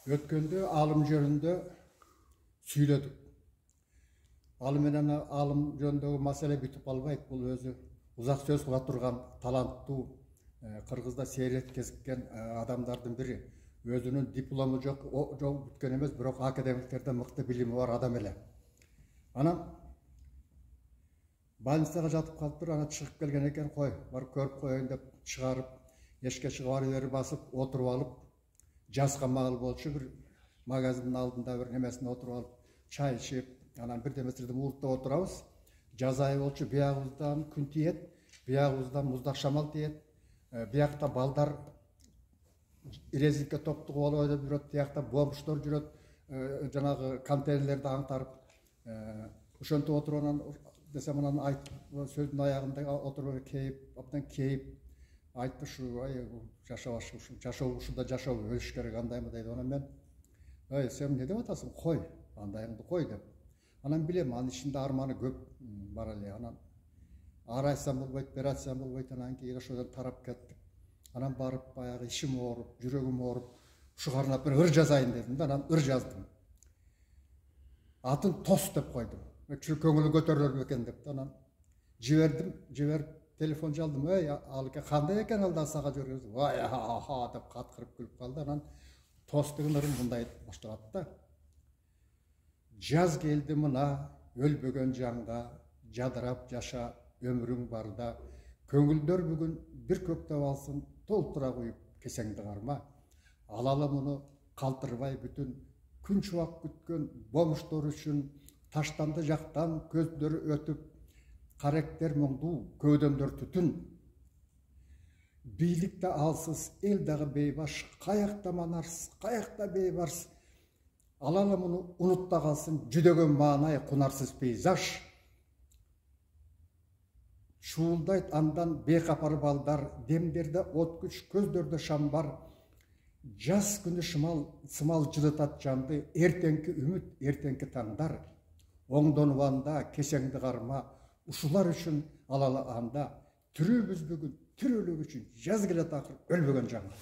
Өткенде алым жөнүндө сүйлөдүк. Ал менен алым жөнүндөгү маселе бүтүп калбайт. Бул өзү узак сөз кыла турган таланттуу Кыргызда сейрет кезиккен адамдардын бири. Өзүнүн диплому жок бүткөн эмес, бирок академиктерде мыкты билими бар адам эле. Анан больницага жатып калыптыр, анан чыгып келген экен, кой, барып көрүп коеюн деп чыгарып, эшикке чыгып басып, отуруп алып, жазга маал болчу бир магазиндин алдында бир немесине отуруп алып, чай ичип, анан бирдеместерди ууртап отурабыз. Жаз айы болчу, биягыбыздан күн тиет, биягыбыздан муздак шамал тиет, биякта балдар резинке топтугуп алып ойноп жүрөт, биякта бомждор жүрөт, жанагы контейнерлерди аңтарып, ошентип отуруп анан десем, анан айтып сөздүн аягында отуруп кейип, абдан кейип айтты, ушу жашоо ушунда жашоо өлүш керек, андаймы дейт. Анан мен, ой, сен эмне деп атасың, кой, андайыңды кой деп. Анан билем, анын ичинде арманы көп бар эле. Анан ары айтсам болбойт, бери айтсам болбойт, анан кийин ошодон тарап кеттик. Анан барып, баягы ичим ооруп, жүрөгүм ооруп, ушуга арнап бир ыр жазайын дедим да, анан ыр жаздым. Атын Тос деп койдум. Көңүлү көтөрүлөр экен деп. Анан жиберип телефон жалдым. Ой, алыке кандай экен ал да сага жибергенбиз? Ой, ха деп каткырып күлүп калды. Анан Тос деген ырым мындай башталат да. Жаз келди мына, өлбөгөн жанга, жадырап жаша өмүрүң барда. Көңүлдөр бүгүн бир көктөп алсын, толтура куюп кесеңди карма. Алалы муну калтырбай бүтүн, күн чубак күткөн бомуштор үчүн таштанды жактан көздөрү өтүп, каректер моңдуу, көөдөмдөр түтүн. Бийликте алсыз, эл дагы бейбаш, каякта манарсыз, каякта бейбарс. Алалы муну унутта калсын, жүдөгөн маанай кунарсыз пейзаж. Шуулдайт андан бейкапар балдар, демдерде от күч, көздөрдө шам бар. Жаз күнү сымал жылытат жанды, эртеңки үмүт, эртеңки таңдар. Оңдонуп анда, кесеңди карма, ушулар үчүн алалы анда. Түрүбүз бүгүн, тирүүлүк үчүн, жаз келет акыр, өлбөгөн жаңга.